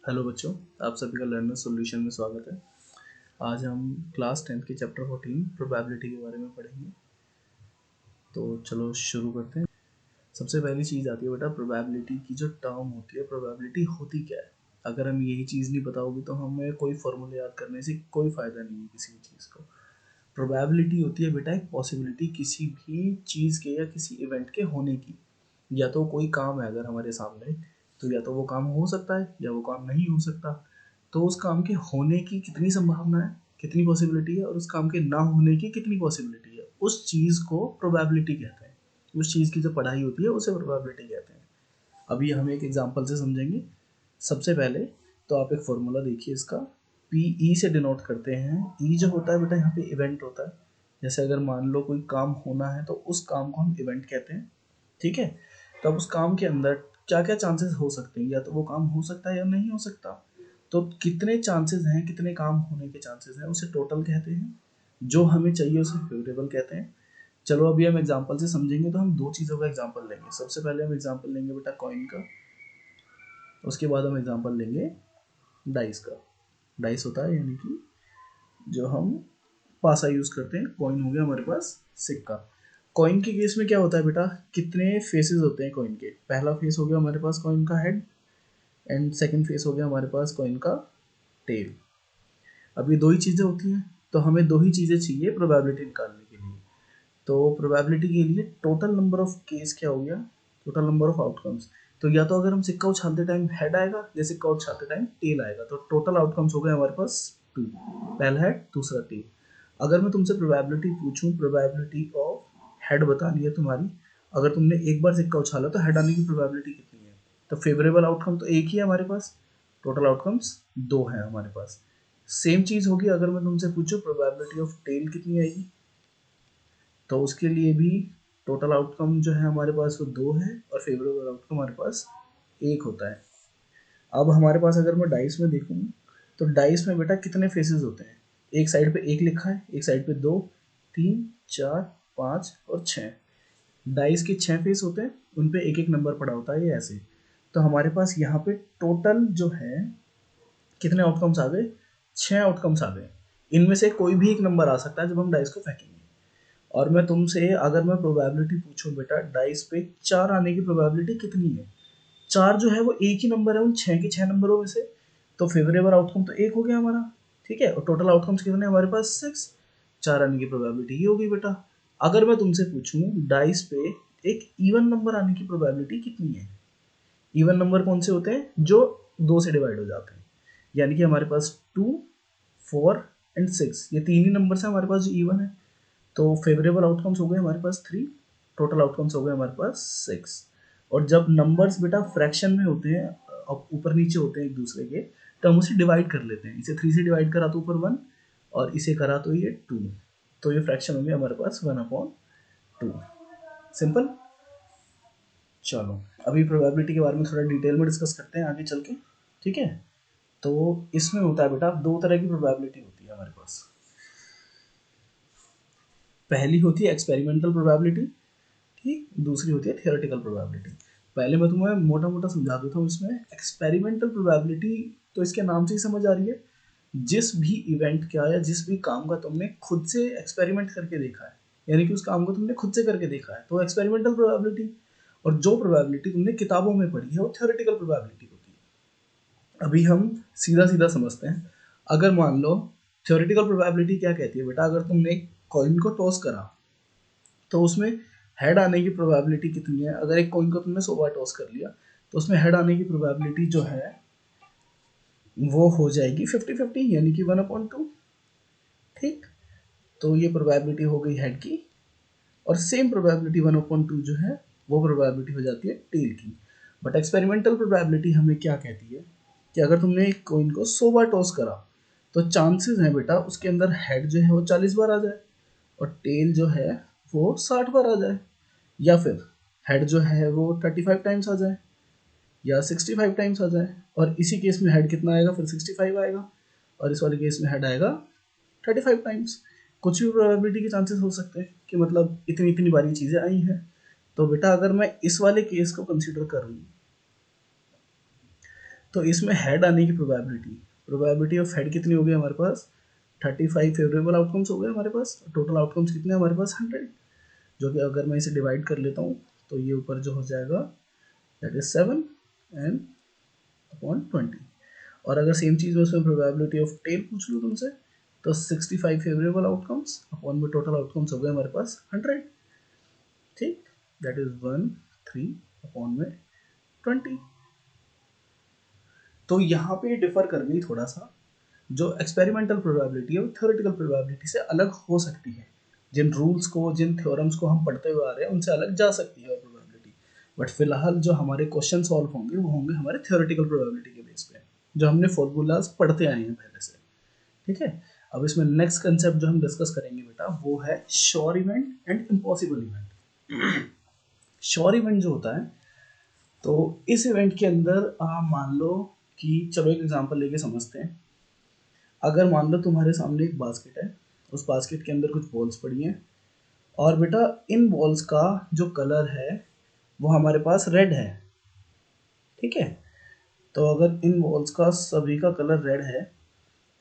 Hello बच्चों, आप सभी का लर्नर सॉल्यूशन में स्वागत है। आज हम क्लास 10 के चैप्टर 14 प्रोबेबिलिटी के बारे में पढ़ेंगे। तो चलो शुरू करते हैं। सबसे पहली चीज़ आती है बेटा प्रोबेबिलिटी की जो टर्म होती है। प्रोबेबिलिटी होती क्या है? अगर हम यही चीज़ नहीं पता होगी तो हमें कोई फॉर्मूले याद करने से कोई फ़ायदा नहीं है किसी भी चीज़ को। प्रोबेबिलिटी होती है बेटा एक पॉसिबिलिटी किसी भी चीज़ के या किसी इवेंट के होने की। या तो कोई काम है अगर हमारे सामने, तो या तो वो काम हो सकता है या वो काम नहीं हो सकता। तो उस काम के होने की कितनी संभावना है, कितनी पॉसिबिलिटी है, और उस काम के ना होने की कितनी पॉसिबिलिटी है, उस चीज़ को प्रोबेबिलिटी कहते हैं। उस चीज़ की जो पढ़ाई होती है उसे प्रोबेबिलिटी कहते हैं। अभी हम एक एग्जांपल से समझेंगे। सबसे पहले तो आप एक फॉर्मूला देखिए इसका। पी ई से डिनोट करते हैं। ई जो होता है बेटा यहाँ पे इवेंट होता है। जैसे अगर मान लो कोई काम होना है तो उस काम को हम इवेंट कहते हैं। ठीक है। तो अब उस काम के अंदर क्या क्या चांसेस हो सकते हैं, या तो वो काम हो सकता है या नहीं हो सकता। तो कितने चांसेस हैं, कितने काम होने के चांसेस हैं, उसे टोटल कहते हैं। जो हमें चाहिए उसे फेवरेबल कहते हैं। चलो अभी हम एग्जांपल से समझेंगे। तो हम दो चीज़ों का एग्जांपल लेंगे। सबसे पहले हम एग्जांपल लेंगे बेटा कॉइन का। उसके बाद हम एग्जांपल लेंगे डाइस का। डाइस होता है यानी कि जो हम पासा यूज़ करते हैं। कॉइन हो गया हमारे पास सिक्का। कॉइन के केस में क्या होता है बेटा, कितने फेसेस होते हैं कॉइन के। पहला फेस हो गया हमारे पास कॉइन का हेड, एंड सेकंड फेस हो गया हमारे पास कॉइन का टेल। अब ये दो ही चीज़ें होती हैं, तो हमें दो ही चीज़ें चाहिए प्रोबेबिलिटी निकालने के लिए। तो प्रोबेबिलिटी के लिए टोटल नंबर ऑफ केस क्या हो गया, टोटल नंबर ऑफ आउटकम्स। तो या तो अगर हम सिक्का उछालते टाइम हेड आएगा या सिक्का उछालते टाइम टेल आएगा। तो टोटल आउटकम्स हो गए हमारे पास 2। पहला हेड दूसरा टेल। अगर मैं तुमसे प्रोबेबिलिटी पूछूं, प्रोबेबिलिटी ऑफ हेड बतानी है तुम्हारी। अगर तुमने एक बार सिक्का उछाला तो हेड आने की प्रोबेबिलिटी कितनी है? तो फेवरेबल आउटकम तो एक ही है हमारे पास, टोटल आउटकम्स 2 हैं हमारे पास। सेम चीज़ होगी अगर मैं तुमसे पूछूं प्रोबेबिलिटी ऑफ टेल कितनी आएगी। तो उसके लिए भी टोटल आउटकम जो है हमारे पास वो 2 है, और फेवरेबल आउटकम हमारे पास 1 होता है। अब हमारे पास अगर मैं डाइस में देखूँ, तो डाइस में बेटा कितने फेसेस होते हैं? एक साइड पे 1 लिखा है, एक साइड पे 2, 3, 4, 5 और 6। डाइस के 6 फेस होते हैं, उन पे एक एक नंबर पड़ा होता है ये ऐसे। तो हमारे पास यहाँ पे टोटल जो है कितने आउटकम्स आ गए? 6 आउटकम्स आ गए। इनमें से कोई भी एक नंबर आ सकता है जब हम डाइस को फेंकेंगे। और मैं तुमसे अगर मैं प्रोबेबिलिटी पूछूं बेटा डाइस पे 4 आने की प्रोबेबिलिटी कितनी है? 4 जो है वो एक ही नंबर है उन 6 के 6 नंबरों में से। तो फेवरेबल आउटकम तो 1 हो गया हमारा। ठीक है। और टोटल आउटकम्स कितने हमारे पास? 6। 4 आने की प्रोबेबिलिटी ही हो गई बेटा। अगर मैं तुमसे पूछूं डाइस पे एक इवन नंबर आने की प्रोबेबिलिटी कितनी है? इवन नंबर कौन से होते हैं? जो 2 से डिवाइड हो जाते हैं। यानी कि हमारे पास 2, 4 एंड 6, ये तीन ही नंबर है हमारे पास जो इवन है। तो फेवरेबल आउटकम्स हो गए हमारे पास 3, टोटल आउटकम्स हो गए हमारे पास 6। और जब नंबर्स बेटा फ्रैक्शन में होते हैं, ऊपर नीचे होते हैं एक दूसरे के, तो हम उसे डिवाइड कर लेते हैं। इसे 3 से डिवाइड करा तो ऊपर 1, और इसे करा तो ये 2। तो ये फ्रैक्शन हो गया हमारे पास 1/2। सिंपल। चलो अभी प्रोबेबिलिटी के बारे में थोड़ा डिटेल में डिस्कस करते हैं आगे चल के। ठीक है। तो इसमें होता है बेटा दो तरह की प्रोबेबिलिटी होती है हमारे पास। पहली होती है एक्सपेरिमेंटल प्रोबेबिलिटी, ठीक। दूसरी होती है थियोरेटिकल प्रोबेबिलिटी। पहले मैं तुम्हें मोटा मोटा समझा देता हूँ। इसमें एक्सपेरिमेंटल प्रोबेबिलिटी तो इसके नाम से ही समझ आ रही है, जिस भी इवेंट का या जिस भी काम का तुमने खुद से एक्सपेरिमेंट करके देखा है, यानी कि उस काम को तुमने खुद से करके देखा है, तो एक्सपेरिमेंटल प्रोबेबिलिटी। और जो प्रोबेबिलिटी तुमने किताबों में पढ़ी है वो थियोरेटिकल प्रोबेबिलिटी होती है। अभी हम सीधा सीधा समझते हैं। अगर मान लो थियोरेटिकल प्रोबेबिलिटी क्या कहती है बेटा, अगर तुमने कॉइन को टॉस करा तो उसमें हेड आने की प्रोबेबिलिटी कितनी है? अगर एक कॉइन को तुमने 100 बार टॉस कर लिया तो उसमें हेड आने की प्रोबेबिलिटी जो है वो हो जाएगी 50-50, यानी कि 1/2। ठीक। तो ये प्रोबेबिलिटी हो गई हेड की। और सेम प्रोबेबिलिटी 1/2 जो है वो प्रोबेबिलिटी हो जाती है टेल की। बट एक्सपेरिमेंटल प्रोबेबिलिटी हमें क्या कहती है कि अगर तुमने एक कॉइन को 100 बार टॉस करा तो चांसेस हैं बेटा उसके अंदर हेड जो है वो 40 बार आ जाए, और टेल जो है वो 60 बार आ जाए। या फिर हेड जो है वो 35 टाइम्स आ जाए, या 65 टाइम्स आ जाए। और इसी केस में हेड कितना आएगा? फिर 65 आएगा। और इस वाले केस में हेड आएगा 35 टाइम्स। कुछ भी प्रोबेबिलिटी के चांसेस हो सकते हैं कि मतलब इतनी इतनी बारी चीज़ें आई हैं। तो बेटा अगर मैं इस वाले केस को कंसिडर करूँ तो इसमें हेड आने की प्रोबेबिलिटी ऑफ हेड कितनी हो गई हमारे पास 35 फेवरेबल आउटकम्स हो गए हमारे पास। टोटल आउटकम्स कितने हमारे पास 100, जो कि अगर मैं इसे डिवाइड कर लेता हूँ तो ये ऊपर जो हो जाएगा दैट इज 7 एंड अपॉन 20। और अगर सेम चीज़ में उसमें प्रोबेबिलिटी ऑफ टेल पूछ लूँ तुमसे तो 65 फेवरेबल आउटकम्स अपॉन में टोटल आउटकम्स हो गए हमारे पास 100। ठीक, दैट इज 1 3 अपॉन में 20। तो यहाँ पे डिफर कर गई थोड़ा सा, जो एक्सपेरिमेंटल प्रोबेबिलिटी है वो थ्योरेटिकल प्रोबेबिलिटी से अलग हो सकती है। जिन रूल्स को, जिन थ्योरम्स को हम पढ़ते हुए आ रहे हैं उनसे अलग जा सकती है प्रोबेबिलिटी, बट फिलहाल जो हमारे क्वेश्चन सॉल्व होंगे वो होंगे हमारे थ्योरेटिकल प्रोबेबिलिटी के बेस पे, जो हमने फॉर्मूलाज पढ़ते आए हैं पहले से। ठीक है, अब इसमें नेक्स्ट कंसेप्ट जो हम डिस्कस करेंगे बेटा वो है sure event and impossible event. Sure event जो होता है, तो इस इवेंट के अंदर मान लो कि, चलो एक एग्जांपल लेके समझते हैं। अगर मान लो तुम्हारे सामने एक बास्केट है, उस बास्केट के अंदर कुछ बॉल्स पड़ी हैं और बेटा इन बॉल्स का जो कलर है वो हमारे पास रेड है। ठीक है, तो अगर इन बॉल्स का सभी का कलर रेड है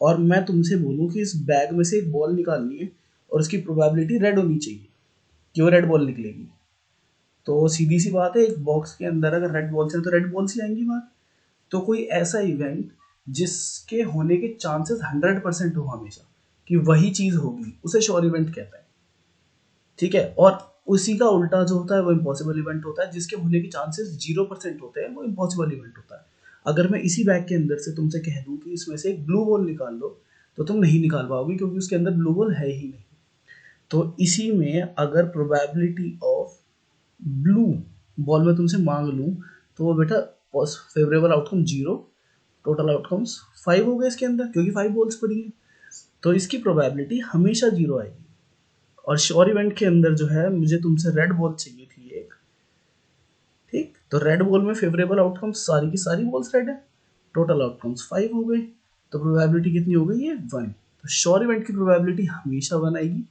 और मैं तुमसे बोलूं कि इस बैग में से एक बॉल निकालनी है और उसकी प्रोबेबिलिटी रेड होनी चाहिए कि वो रेड बॉल निकलेगी, तो सीधी सी बात है एक बॉक्स के अंदर अगर रेड बॉल्स हैं तो रेड बॉल्स ही आएंगी बाहर। तो कोई ऐसा इवेंट जिसके होने के चांसेस 100% हो हमेशा कि वही चीज होगी उसे श्योर इवेंट कहता है। ठीक है, और उसी का उल्टा जो होता है वो इम्पॉसिबल इवेंट होता है, जिसके होने के चांसेस 0% होते हैं वो इम्पॉसिबल इवेंट होता है। अगर मैं इसी बैग के अंदर से तुमसे कह दूं कि इसमें से एक ब्लू बॉल निकाल लो तो तुम नहीं निकाल पाओगे क्योंकि उसके अंदर ब्लू बॉल है ही नहीं। तो इसी में अगर प्रोबेबिलिटी ऑफ ब्लू बॉल में तुमसे मांग लूं तो वो बेटा फेवरेबल आउटकम 0, टोटल आउटकम्स 5 हो गए इसके अंदर क्योंकि 5 बॉल्स पड़ी हैं, तो इसकी प्रोबेबिलिटी हमेशा 0 आएगी। और श्योर इवेंट के अंदर जो है मुझे तुमसे रेड बॉल चाहिए थी एक, ठीक, तो रेड बॉल में फेवरेबल आउटकम्स सारी की सारी बॉल्स रेड है, टोटल आउटकम्स 5 हो गए, तो प्रोबेबिलिटी कितनी हो गई है 1। तो श्योर इवेंट की प्रोबेबिलिटी हमेशा 1 आएगी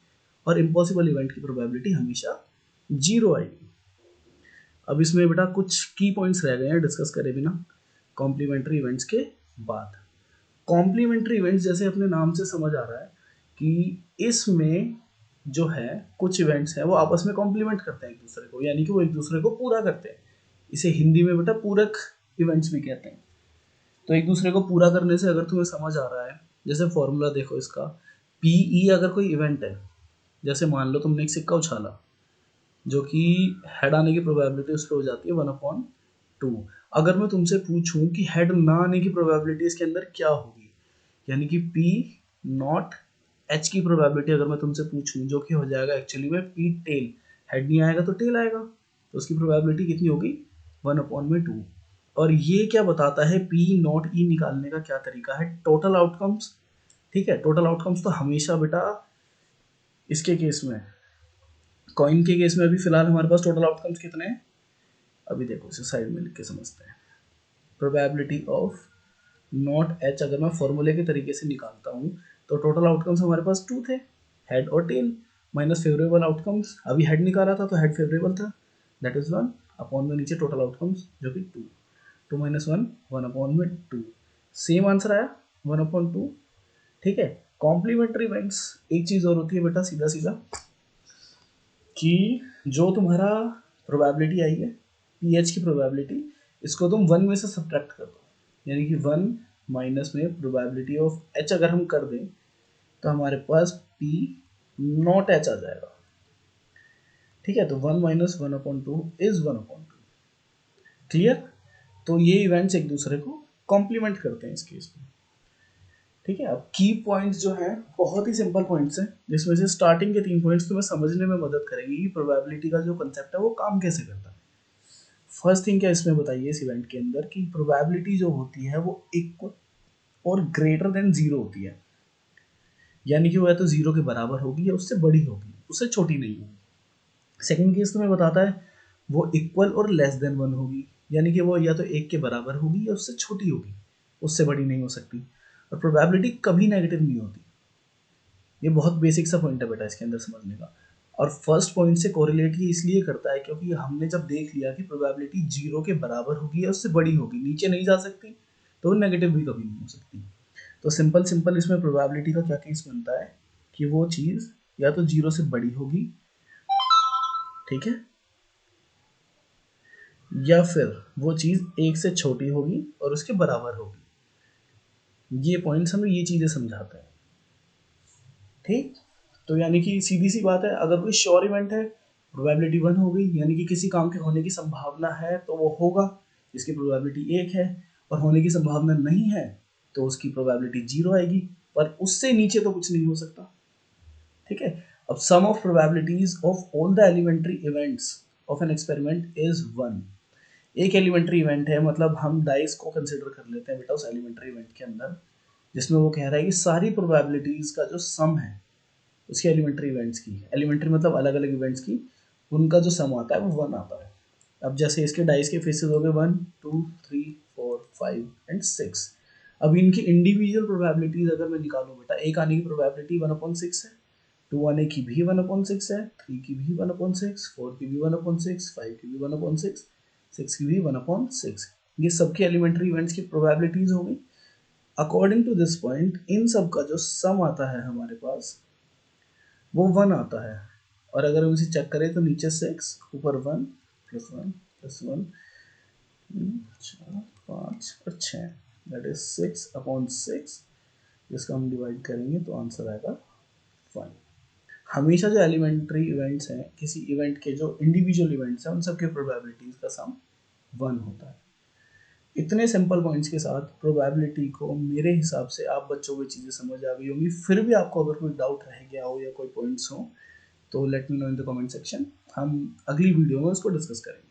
और इम्पॉसिबल इवेंट की प्रोबेबिलिटी हमेशा 0 आएगी। अब इसमें बेटा कुछ की पॉइंट्स रह गए हैं डिस्कस करे बिना कॉम्प्लीमेंट्री इवेंट्स के बाद। कॉम्प्लीमेंट्री इवेंट्स जैसे अपने नाम से समझ आ रहा है कि इसमें जो है कुछ इवेंट्स हैं वो आपस में कॉम्प्लीमेंट करते हैं एक दूसरे को, यानी कि वो एक दूसरे को पूरा करते हैं। इसे हिंदी में बेटा पूरक इवेंट्स भी कहते हैं। तो एक दूसरे को पूरा करने से अगर तुम्हें समझ आ रहा है, जैसे फॉर्मूला देखो इसका, पीई अगर कोई इवेंट है, जैसे मान लो तुमने एक सिक्का उछाला जो कि हेड आने की प्रोबेबिलिटी उस पर हो जाती है 1/2। अगर मैं तुमसे पूछूं कि हेड ना आने की प्रोबेबिलिटी इसके अंदर क्या होगी, यानी कि पी नॉट एच की प्रोबेबिलिटी अगर मैं तुमसे पूछूं, जो कि हो जाएगा एक्चुअली में पी टेल, हेड नहीं आएगा तो टेल आएगा, तो उसकी प्रोबेबिलिटी कितनी होगी 1/2। और ये क्या बताता है, पी नॉट ई निकालने का क्या तरीका है, टोटल आउटकम्स। ठीक है, टोटल आउटकम्स तो हमेशा बेटा इसके केस में, कॉइन के केस में अभी फिलहाल हमारे पास टोटल आउटकम्स कितने हैं, अभी देखो इसे साइड में लिख के समझते हैं। प्रोबेबिलिटी ऑफ नॉट एच अगर मैं फॉर्मूले के तरीके से निकालता हूँ तो टोटल आउटकम्स हमारे पास 2 थे, हेड और टेल, माइनस फेवरेबल आउटकम्स, अभी हेड निकाला था तो हेड फेवरेबल था, दैट इज 1 अपॉन में नीचे टोटल आउटकम्स जो कि 2, 2 - 1 1/2, सेम आंसर आया 1/2। ठीक है, कॉम्प्लीमेंट्री इवेंट्स एक चीज़ और होती है बेटा, सीधा सीधा कि जो तुम्हारा प्रोबेबिलिटी आई है पीएच की प्रोबेबिलिटी, इसको तुम 1 में से सब्ट्रैक्ट कर दो, यानी कि 1 माइनस में प्रोबेबिलिटी ऑफ एच अगर हम कर दें तो हमारे पास पी नॉट एच आ जाएगा। ठीक है, तो 1 - 1/2 इज 1/2। क्लियर, तो ये इवेंट्स एक दूसरे को कॉम्प्लीमेंट करते हैं इस केस में। ठीक है, अब की पॉइंट्स जो हैं बहुत ही सिंपल पॉइंट्स हैं, जिसमें से स्टार्टिंग के 3 पॉइंट्स तुम्हें समझने में मदद करेंगे कि प्रोबेबिलिटी का जो कंसेप्ट है वो काम कैसे करता है। फर्स्ट थिंग क्या इसमें बताइए इस इवेंट के अंदर कि प्रोबेबिलिटी जो होती है वो इक्वल और ग्रेटर देन 0 होती है, यानी कि वो या तो 0 के बराबर होगी या उससे बड़ी होगी, उससे छोटी नहीं होगी। सेकंड केस तुम्हें बताता है वो इक्वल और लेस देन 1 होगी, यानी कि वो या तो 1 के बराबर होगी या उससे छोटी होगी, उससे बड़ी नहीं हो सकती। और प्रोबेबिलिटी कभी नेगेटिव नहीं होती। ये बहुत बेसिक सा पॉइंट है बेटा इसके अंदर समझने का। और फर्स्ट पॉइंट से कोरिलेट ये इसलिए करता है क्योंकि हमने जब देख लिया कि प्रोबेबिलिटी 0 के बराबर होगी या उससे बड़ी होगी, नीचे नहीं जा सकती, तो वो नेगेटिव भी कभी नहीं हो सकती। तो सिंपल इसमें प्रोबेबिलिटी का क्या केस बनता है कि वो चीज़ या तो 0 से बड़ी होगी, ठीक है, या फिर वो चीज़ 1 से छोटी होगी और उसके बराबर होगी। ये पॉइंट्स हमें ये चीज़ें समझाते हैं, ठीक। तो यानी कि सीधी सी बात है, अगर कोई श्योर इवेंट है प्रोबेबिलिटी 1 हो गई, यानी कि किसी काम के होने की संभावना है तो वो होगा, इसकी प्रोबेबिलिटी 1 है, और होने की संभावना नहीं है तो उसकी प्रोबेबिलिटी 0 आएगी, पर उससे नीचे तो कुछ नहीं हो सकता, ठीक है। अब sum of probabilities of all the elementary events of an experiment is 1। एक एलिमेंट्री इवेंट है, मतलब हम डाइस को कंसिडर कर लेते हैं बेटा उस एलिमेंट्री इवेंट के अंदर, जिसमें वो कह रहा है कि सारी प्रोबेबिलिटीज का जो सम है उसकी एलिमेंट्री इवेंट्स की, एलिमेंट्री मतलब अलग अलग इवेंट्स की, उनका जो सम आता है वो 1 आता है। अब जैसे इसके डाइस के फेसेस हो गए 1 2 3 4 5 एंड 6। अब इनकी इंडिविजुअल प्रोबेबिलिटीज अगर मैं निकालूं बेटा, एक आने की प्रोबेबिलिटी 1/6 है, 2 आने की भी 1/6 है, 3 की भी 1/6, 4 की भी 1/6, 5 की भी 1/6, 6 की भी 1/6। ये सबके एलिमेंट्री इवेंट्स की प्रोबेबिलिटीज हो गई। अकॉर्डिंग टू दिस पॉइंट इन सब का जो सम आता है हमारे पास वो 1 आता है। और अगर हम इसे चेक करें तो नीचे 6, ऊपर 1 प्लस 1 प्लस 1, 4 5 और 6, दैट इज 6/6। जिसका हम डिवाइड करेंगे तो आंसर आएगा 1। हमेशा जो एलिमेंट्री इवेंट्स हैं, किसी इवेंट के जो इंडिविजुअल इवेंट्स हैं, उन सब के प्रोबेबिलिटीज का सम 1 होता है। इतने सिंपल पॉइंट्स के साथ प्रोबेबिलिटी को मेरे हिसाब से आप बच्चों को चीज़ें समझ आ गई होंगी। फिर भी आपको अगर कोई डाउट रह गया हो या कोई पॉइंट्स हो तो let me know in the comment section, हम अगली वीडियो में उसको डिस्कस करेंगे।